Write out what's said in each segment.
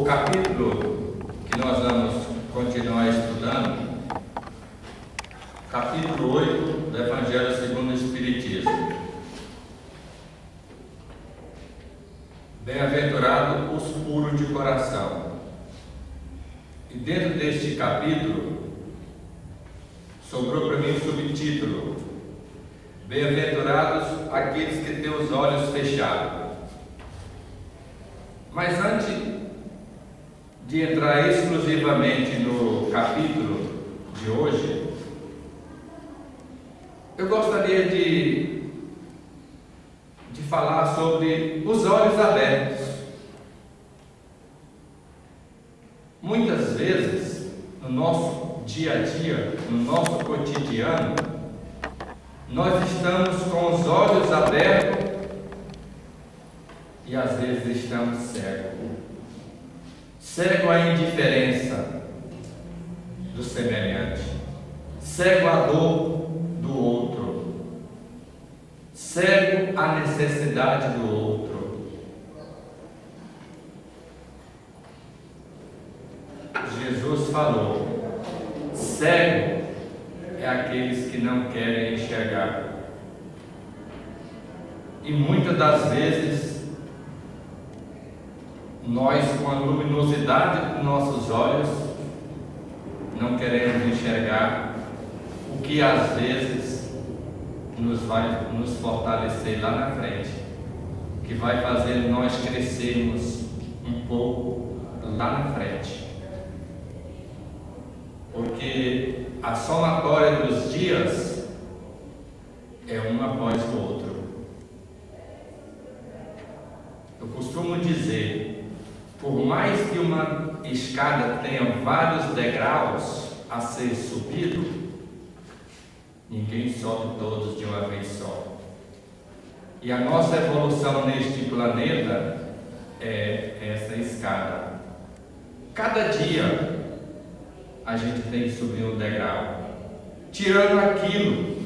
O capítulo que nós vamos continuar estudando, capítulo 8 do Evangelho segundo o Espiritismo. Bem-aventurado os puros de coração. E dentro deste capítulo, sobrou para mim o subtítulo: Bem-aventurados aqueles que têm os olhos fechados. Mas antes de entrar exclusivamente no capítulo de hoje, eu gostaria de falar sobre os olhos abertos. Muitas vezes, no nosso dia a dia, no nosso cotidiano, nós estamos com os olhos abertos e às vezes estamos cegos. Cego à indiferença do semelhante, cego à dor do outro, cego à necessidade do outro. Jesus falou: cego é aqueles que não querem enxergar. E muitas das vezes nós, com a luminosidade dos nossos olhos, não queremos enxergar o que às vezes vai nos fortalecer lá na frente, que vai fazer nós crescermos um pouco lá na frente. Porque a somatória dos dias é um após o outro. Eu costumo dizer: por mais que uma escada tenha vários degraus a ser subido, ninguém sobe todos de uma vez só. E a nossa evolução neste planeta é essa escada. Cada dia a gente tem que subir um degrau, tirando aquilo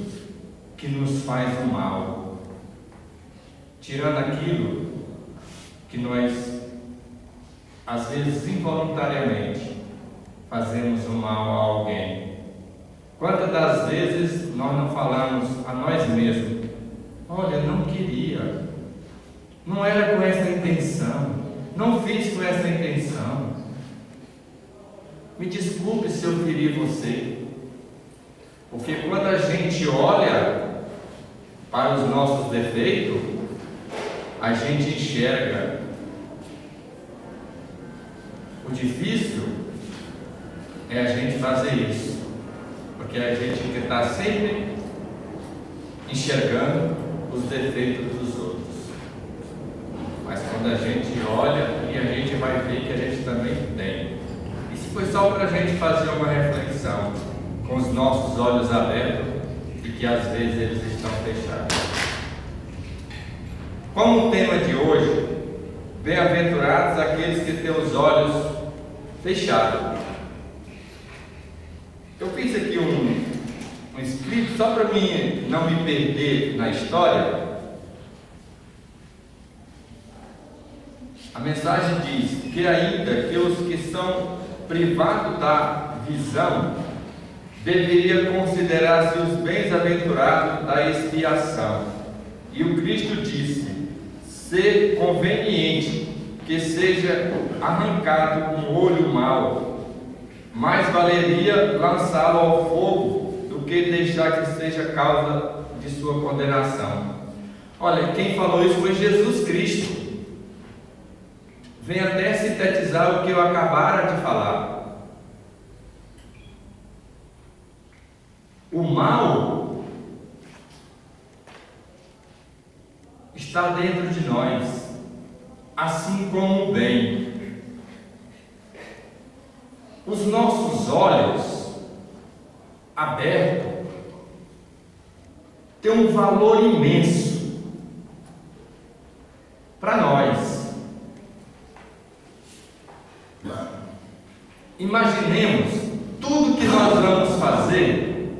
que nos faz o mal, tirando aquilo que nós, às vezes involuntariamente, fazemos o mal a alguém. Quantas das vezes nós não falamos a nós mesmos: olha, não queria, não era com essa intenção, não fiz com essa intenção, me desculpe se eu feri você. Porque quando a gente olha para os nossos defeitos, a gente enxerga. O difícil é a gente fazer isso, porque a gente quer estar sempre enxergando os defeitos dos outros. Mas quando a gente olha, e a gente vai ver que a gente também tem. Isso foi só para a gente fazer uma reflexão com os nossos olhos abertos e que às vezes eles estão fechados. Como o tema de hoje, bem-aventurados aqueles que têm os olhos fechados. Eu fiz aqui um escrito só para mim não me perder na história. A mensagem diz que ainda que os que são privados da visão deveriam considerar-se os bem-aventurados da expiação. E o Cristo disse: ser conveniente que seja arrancado um olho mau, mais valeria lançá-lo ao fogo do que deixar que seja causa de sua condenação. Olha, quem falou isso foi Jesus Cristo. Vem até sintetizar o que eu acabara de falar. O mal está dentro de nós, assim como o bem. Os nossos olhos abertos têm um valor imenso para nós. Imaginemos tudo que nós vamos fazer,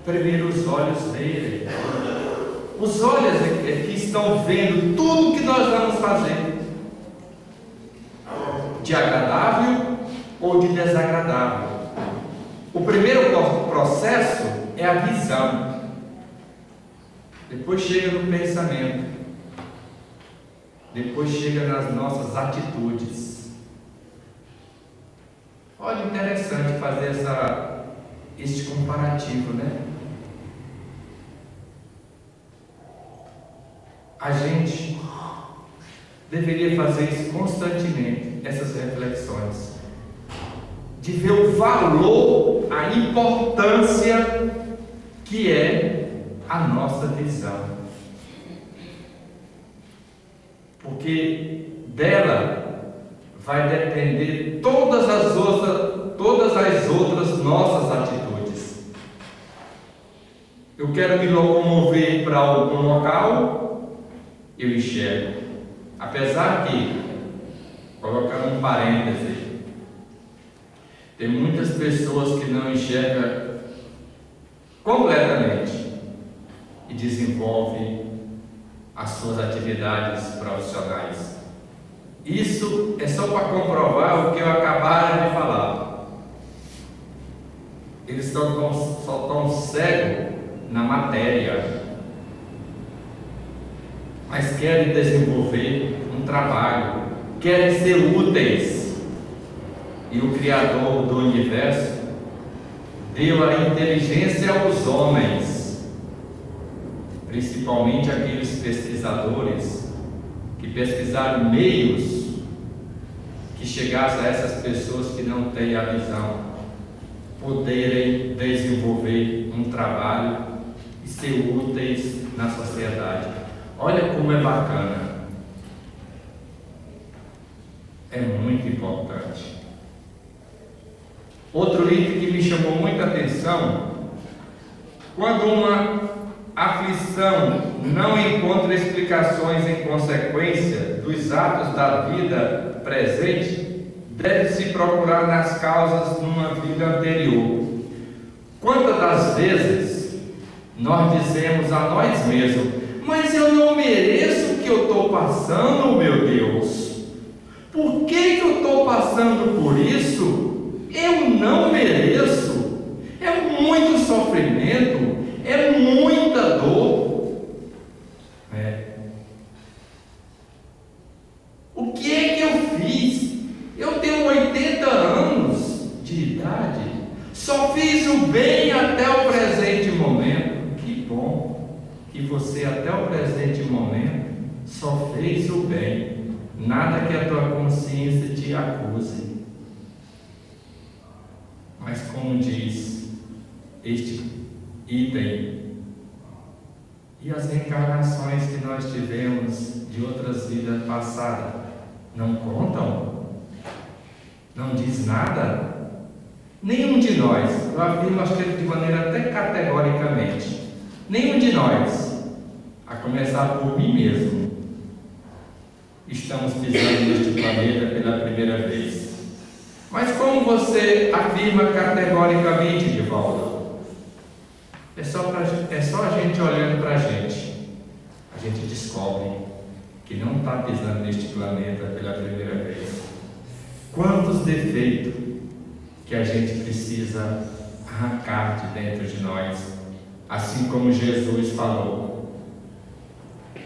primeiro os olhos verem. Os olhos é que estão vendo tudo que nós vamos fazer. de agradável ou de desagradável. O primeiro processo é a visão, depois chega no pensamento, depois chega nas nossas atitudes. Olha, interessante fazer este comparativo, né? A gente deveria fazer isso constantemente, essas reflexões, de ver o valor, a importância que é a nossa visão, porque dela vai depender todas as outras nossas atitudes. Eu quero me locomover para algum local, eu enxergo, apesar que, colocando um parêntese, tem muitas pessoas que não enxergam completamente e desenvolvem as suas atividades profissionais. Isso é só para comprovar o que eu acabara de falar. Eles só estão cegos na matéria, mas querem desenvolver um trabalho, querem ser úteis. E o Criador do universo deu a inteligência aos homens, principalmente aqueles pesquisadores que pesquisaram meios que chegassem a essas pessoas que não têm a visão, poderem desenvolver um trabalho e ser úteis na sociedade. Olha como é bacana, é muito importante. Outro item que me chamou muita atenção: quando uma aflição não encontra explicações em consequência dos atos da vida presente, deve-se procurar nas causas numa vida anterior. Quantas das vezes nós dizemos a nós mesmos: mas eu não mereço o que eu estou passando, meu Deus. Por que eu estou passando por isso? Eu não mereço. É muito sofrimento, é muita dor. O que é que eu fiz? Eu tenho 80 anos de idade, só fiz o bem até o presente momento. Que bom que você até o presente momento só fez o bem, nada que a tua consciência te acuse. Mas como diz este item, e as reencarnações que nós tivemos de outras vidas passadas, não contam? Não diz nada? Nenhum de nós, eu afirmo acho que de maneira até categoricamente, nenhum de nós, a começar por mim mesmo, estamos pisando neste planeta pela primeira vez. Mas como você afirma categoricamente, Divaldo? É só a gente olhando para a gente descobre que não está pisando neste planeta pela primeira vez. Quantos defeitos que a gente precisa arrancar de dentro de nós, assim como Jesus falou: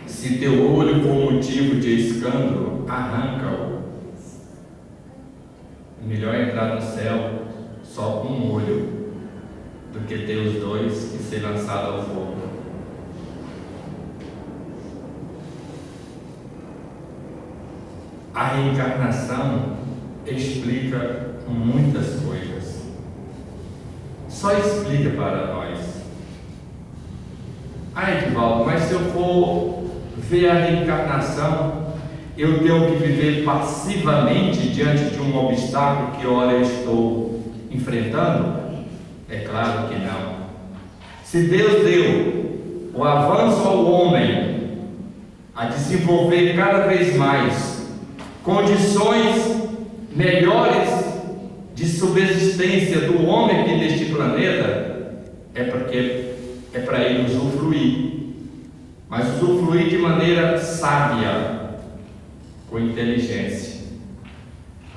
se teu olho for motivo de escândalo, arranca-o. É melhor entrar no céu só com um olho do que ter os dois e ser lançado ao fogo. A reencarnação explica muitas coisas. Só explica para nós. Edivaldo, mas se eu for ver a reencarnação, eu tenho que viver passivamente diante de um obstáculo que ora eu estou enfrentando? É claro que não. Se Deus deu o avanço ao homem a desenvolver cada vez mais condições melhores de subsistência do homem aqui neste planeta, é porque é para ele usufruir, mas usufruir de maneira sábia, com inteligência.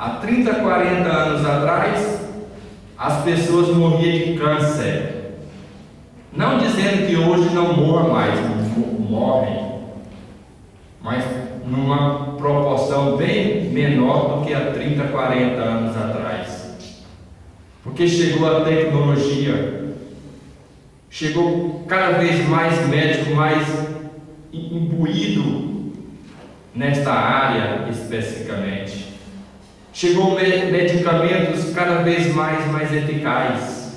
Há 30, 40 anos atrás, as pessoas morriam de câncer. Não dizendo que hoje não morra mais, morrem, mas numa proporção bem menor do que há 30, 40 anos atrás. Porque chegou a tecnologia, chegou cada vez mais médico, mais imbuído nesta área especificamente. Chegou medicamentos cada vez mais eficazes.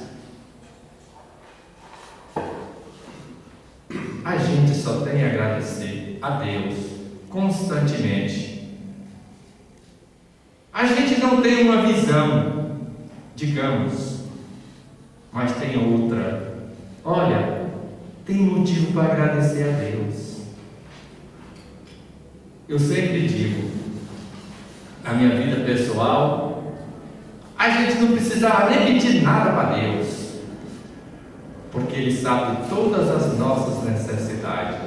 A gente só tem a agradecer a Deus constantemente. A gente não tem uma visão, digamos, mas tem outra. Olha, tem motivo para agradecer a Deus. Eu sempre digo, na minha vida pessoal, a gente não precisava nem pedir nada para Deus, porque Ele sabe todas as nossas necessidades,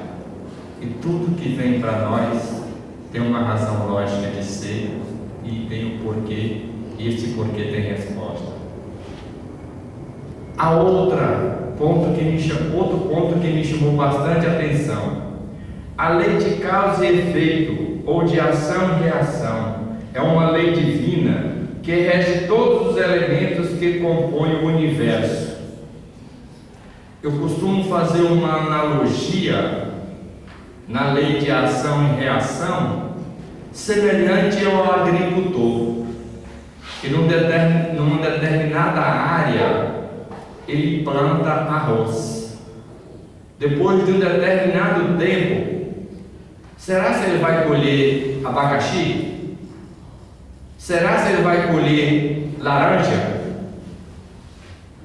e tudo que vem para nós tem uma razão lógica de ser, e tem um porquê, e esse porquê tem resposta. Outro ponto que me chamou bastante atenção: a lei de causa e efeito, ou de ação e reação, é uma lei divina que rege todos os elementos que compõem o universo. Eu costumo fazer uma analogia na lei de ação e reação, semelhante ao agricultor, que numa determinada área ele planta arroz. Depois de um determinado tempo, será se ele vai colher abacaxi? Será se ele vai colher laranja?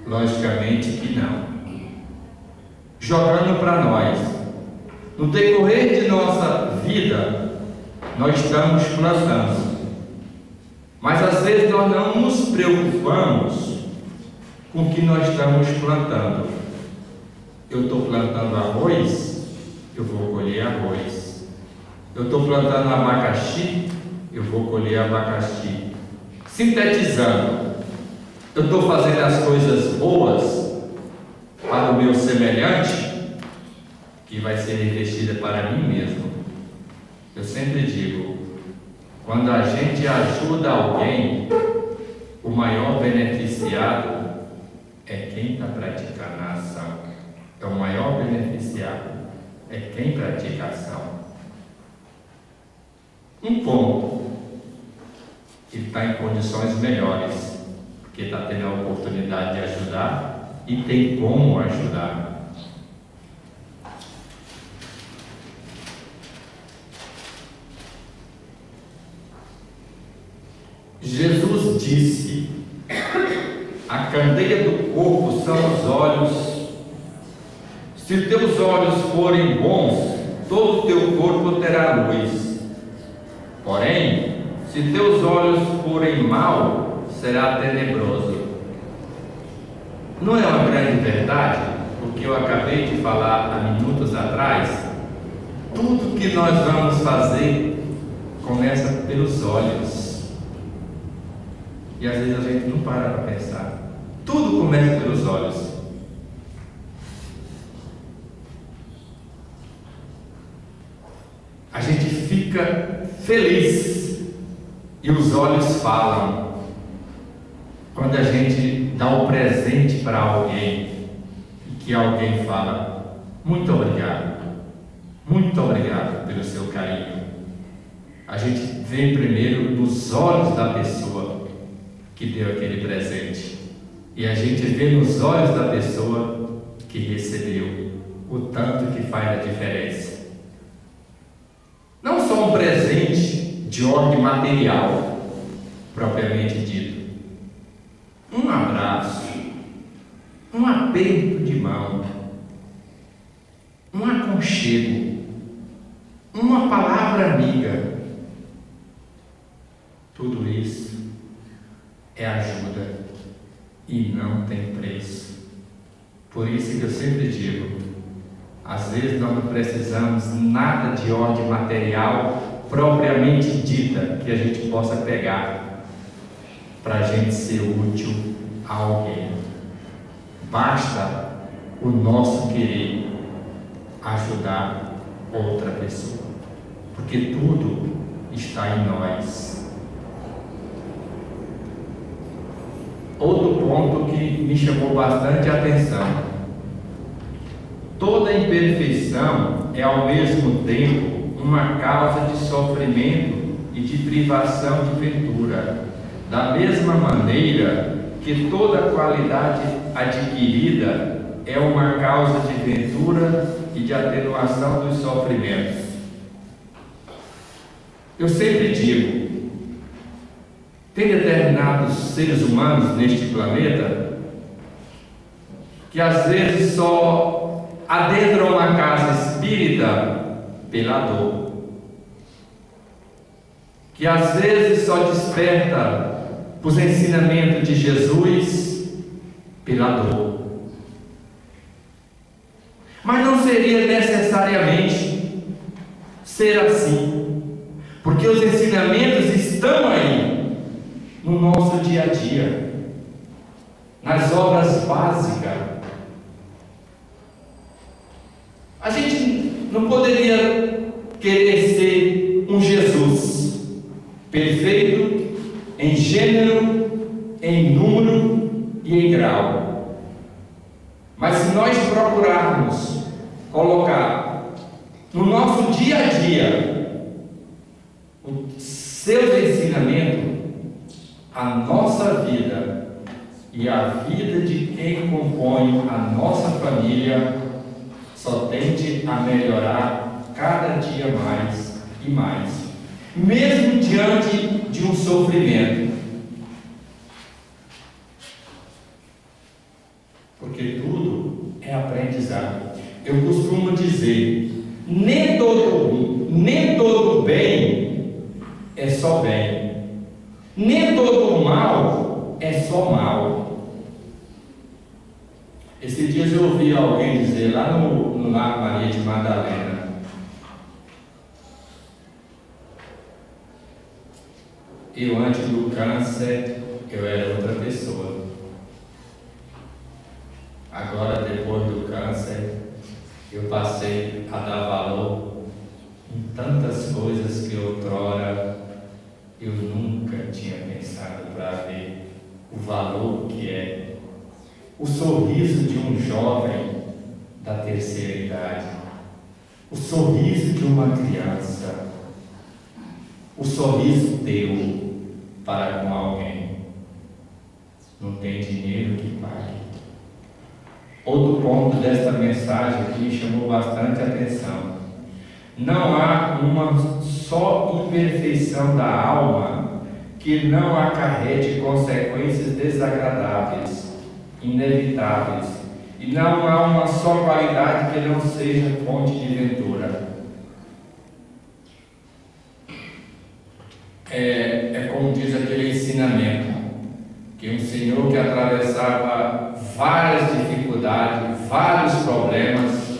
Logicamente que não. Jogando para nós, no decorrer de nossa vida, nós estamos plantando, mas às vezes nós não nos preocupamos com o que nós estamos plantando. Eu estou plantando arroz, eu vou colher arroz. Eu estou plantando abacaxi, eu vou colher abacaxi. Sintetizando, eu estou fazendo as coisas boas para o meu semelhante, que vai ser revestida para mim mesmo. Eu sempre digo, quando a gente ajuda alguém, o maior beneficiado é quem está praticando a ação. É o maior beneficiado, é quem pratica a ação. Um ponto, ele está em condições melhores, porque está tendo a oportunidade de ajudar e tem como ajudar. Jesus disse: a candeia do corpo são os olhos. Se teus olhos forem bons, todo o teu corpo terá luz. Porém, se teus olhos forem maus, será tenebroso. Não é uma grande verdade o que eu acabei de falar há minutos atrás? Tudo que nós vamos fazer começa pelos olhos. E às vezes a gente não para pensar. Tudo começa pelos olhos. A gente fica feliz e os olhos falam quando a gente dá um presente para alguém e que alguém fala: muito obrigado pelo seu carinho. A gente vê primeiro nos olhos da pessoa que deu aquele presente, e a gente vê nos olhos da pessoa que recebeu o tanto que faz a diferença. Não só um presente de ordem material, propriamente dito, um abraço, um aperto de mão, um aconchego, uma palavra amiga, tudo isso é ajuda e não tem preço. Por isso que eu sempre digo, às vezes nós não precisamos nada de ordem material propriamente dita que a gente possa pegar, para a gente ser útil a alguém. Basta o nosso querer ajudar outra pessoa, porque tudo está em nós. Outro ponto que me chamou bastante a atenção: toda imperfeição é ao mesmo tempo uma causa de sofrimento e de privação de ventura, da mesma maneira que toda qualidade adquirida é uma causa de ventura e de atenuação dos sofrimentos. Eu sempre digo, tem determinados seres humanos neste planeta que às vezes só adentram uma casa espírita pela dor, que às vezes só desperta os ensinamentos de Jesus pela dor. Mas não seria necessariamente ser assim, porque os ensinamentos estão aí no nosso dia a dia, nas obras básicas. A gente não poderia querer ser um Jesus perfeito em gênero, em número e em grau. Mas se nós procurarmos colocar no nosso dia a dia os seus ensinamentos, a nossa vida e a vida de quem compõe a nossa família só tende a melhorar cada dia mais e mais, mesmo diante de um sofrimento. Porque tudo é aprendizado. Eu costumo dizer, nem todo bem é só bem, nem todo mal é só mal. Esses dias eu ouvi alguém dizer lá no Lar Maria de Madalena: eu antes do câncer eu era outra pessoa. Agora, depois do câncer, eu passei a dar valor em tantas coisas que outrora eu nunca tinha pensado para ver o valor que é o sorriso de um jovem da terceira idade, o sorriso de uma criança, o sorriso teu para com alguém. Não tem dinheiro que pague. Outro ponto desta mensagem que me chamou bastante atenção: não há uma só imperfeição da alma que não acarrete consequências desagradáveis, inevitáveis, e não há uma só qualidade que não seja fonte de ventura. É como diz aquele ensinamento, que um senhor que atravessava várias dificuldades, vários problemas,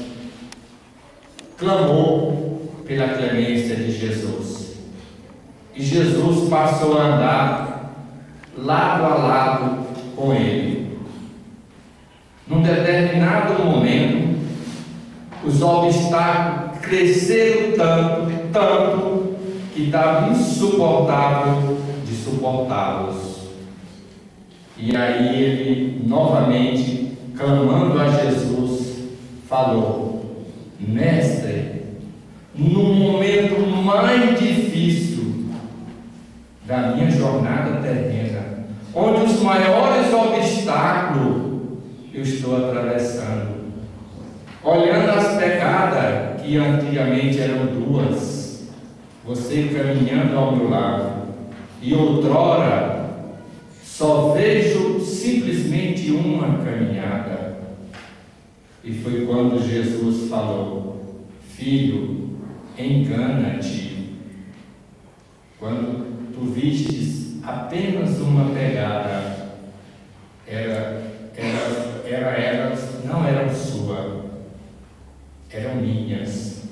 clamou pela clemência de Jesus. E Jesus passou a andar lado a lado com ele. Num determinado momento, os obstáculos cresceram tanto, que estava insuportável de suportá-los. E aí ele, novamente, clamando a Jesus, falou: Mestre, no momento mais difícil da minha jornada terrena, onde os maiores obstáculos eu estou atravessando, olhando as pegadas que antigamente eram duas, você caminhando ao meu lado, e outrora só vejo simplesmente uma caminhada. E foi quando Jesus falou: Filho, engana-te. Quando tu vistes apenas uma pegada, elas não eram sua, eram minhas,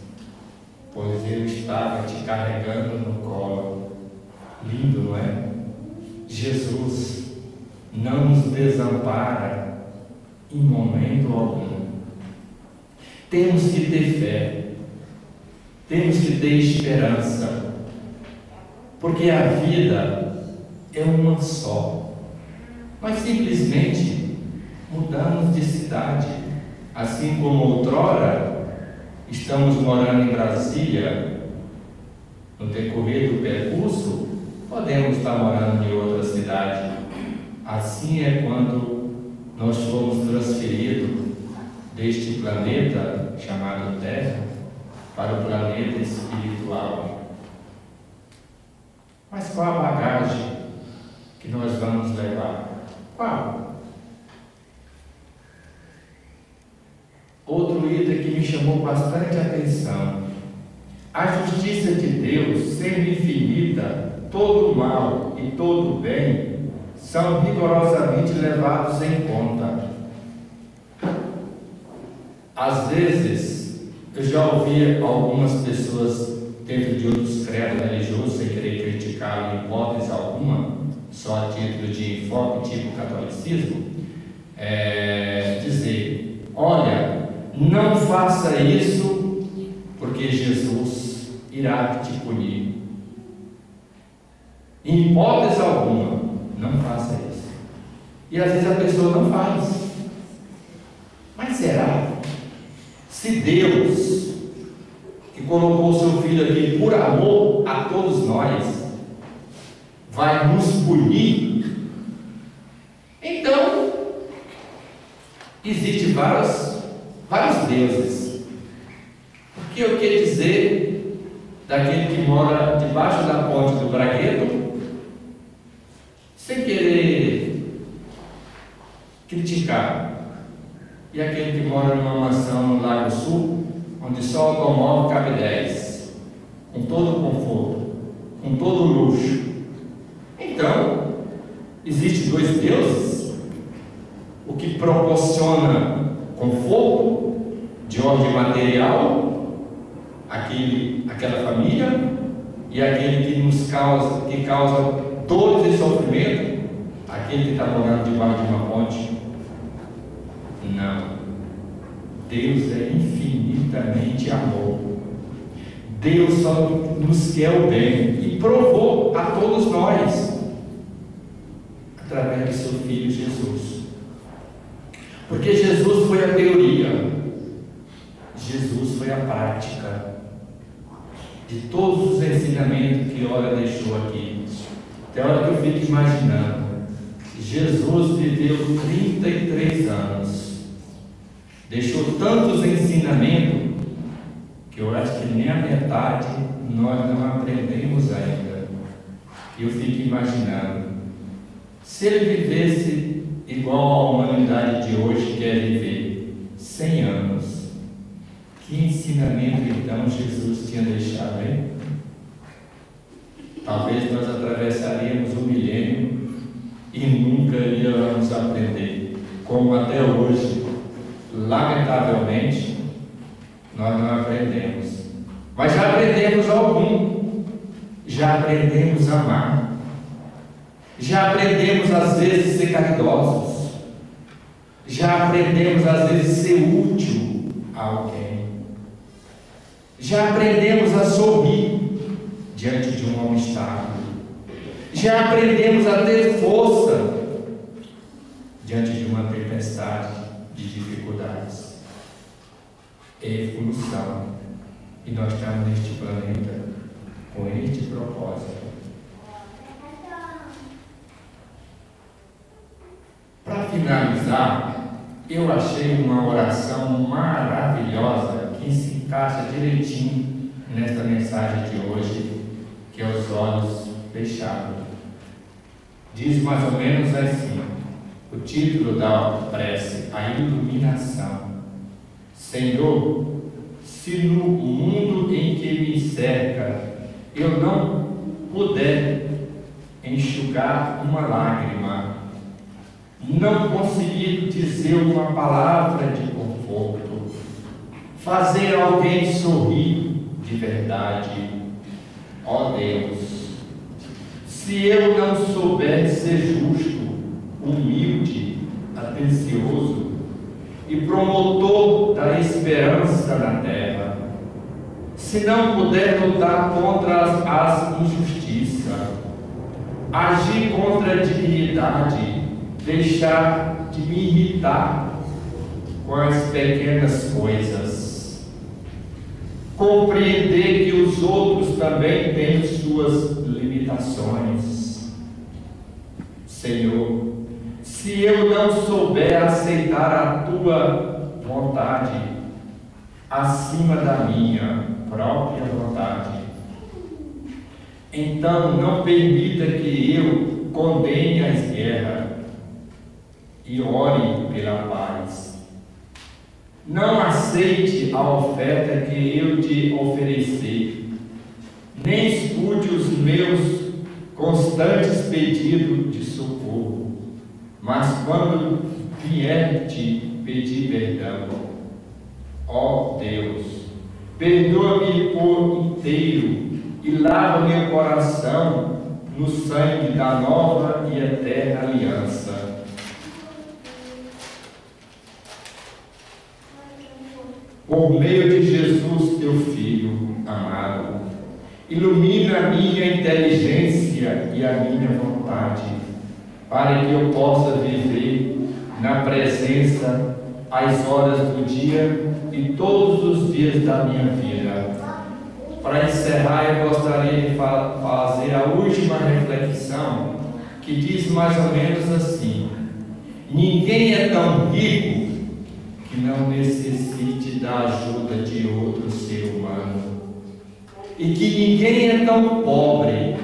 pois eu estava te carregando no colo. Lindo, não é? Jesus não nos desampara em momento algum. Temos que ter fé, temos que ter esperança, porque a vida é uma só. Nós simplesmente mudamos de cidade, assim como outrora estamos morando em Brasília. No decorrer do percurso, podemos estar morando em outra cidade. Assim é quando nós fomos transferidos deste planeta chamado Terra para o planeta espiritual. Mas qual a bagagem que nós vamos levar? Qual? Outro item que me chamou bastante atenção: a justiça de Deus, sendo infinita, todo o mal e todo o bem são rigorosamente levados em conta. Às vezes, eu já ouvi algumas pessoas dentro de outros credos religiosos, sem querer criticá-lo em hipótese alguma, só a título de enfoque tipo catolicismo, dizer: olha, não faça isso porque Jesus irá te punir. Em hipótese alguma, não faça isso. E às vezes a pessoa não faz. Mas será? Se Deus, que colocou o seu Filho aqui por amor a todos nós, vai nos punir, então existem vários deuses. Porque eu quero dizer daquele que mora debaixo da ponte do Bragueto, sem querer criticar, e aquele que mora numa mansão no Lago Sul, onde só o automóvel cabe 10, com todo o conforto, com todo o luxo. Então, existem dois deuses: o que proporciona conforto de ordem material, aquela família, e aquele que causa dores e sofrimento, aquele que está morando debaixo de uma ponte. Não. Deus é infinitamente amor. Deus só nos quer o bem e provou a todos nós através de seu Filho Jesus. Porque Jesus foi a teoria, Jesus foi a prática de todos os ensinamentos que Olga deixou aqui. Tem hora que eu fico imaginando, Jesus viveu 33 anos, deixou tantos ensinamentos que eu acho que nem a metade nós não aprendemos ainda. E eu fico imaginando, se ele vivesse igual a humanidade de hoje quer viver, 100 anos, que ensinamento então Jesus tinha deixado, hein? Talvez nós atravessaríamos o milênio e nunca iríamos aprender, como até hoje, lamentavelmente, nós não aprendemos. Mas já aprendemos algum, já aprendemos a amar, já aprendemos às vezes a ser caridosos, já aprendemos às vezes a ser útil a alguém, já aprendemos a sorrir diante de um obstáculo, já aprendemos a ter força diante de uma tempestade de dificuldades. É evolução, e nós estamos neste planeta com este propósito. Para finalizar, eu achei uma oração maravilhosa que se encaixa direitinho nesta mensagem de hoje, que é os olhos fechados. Diz mais ou menos assim, o título da prece: a iluminação. Senhor, se no mundo em que me cerca eu não puder enxugar uma lágrima, não conseguir dizer uma palavra de conforto, fazer alguém sorrir de verdade, ó Deus, se eu não souber ser justo, o humilde, atencioso e promotor da esperança na terra. Se não puder lutar contra as injustiças, agir contra a dignidade, deixar de me irritar com as pequenas coisas, compreender que os outros também têm suas limitações. Senhor, se eu não souber aceitar a tua vontade acima da minha própria vontade, então não permita que eu condene as guerras e ore pela paz. Não aceite a oferta que eu te oferecer, nem escute os meus constantes pedidos de socorro, mas quando vier te pedir perdão, ó Deus, perdoa-me por inteiro e lava meu coração no sangue da nova e eterna aliança. Por meio de Jesus, teu Filho amado, ilumina a minha inteligência e a minha vontade, para que eu possa viver na presença às horas do dia e todos os dias da minha vida. Para encerrar, eu gostaria de fazer a última reflexão, que diz mais ou menos assim: ninguém é tão rico que não necessite da ajuda de outro ser humano, e que ninguém é tão pobre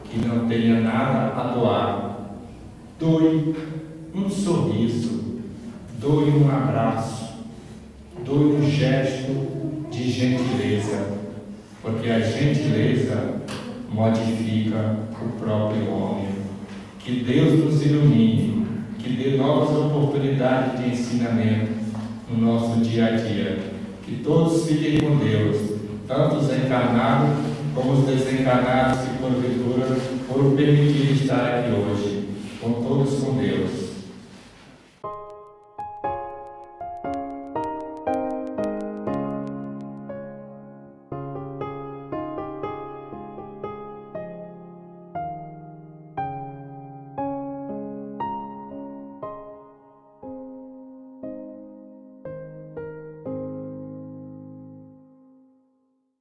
que não tenha nada a doar. Doe um sorriso, doe um abraço, doe um gesto de gentileza, porque a gentileza modifica o próprio homem. Que Deus nos ilumine, que dê novas oportunidades de ensinamento no nosso dia a dia. Que todos fiquem com Deus, tanto os encarnados como os desencarnados, que porventura foram permitidos estar aqui hoje. Com todos com Deus.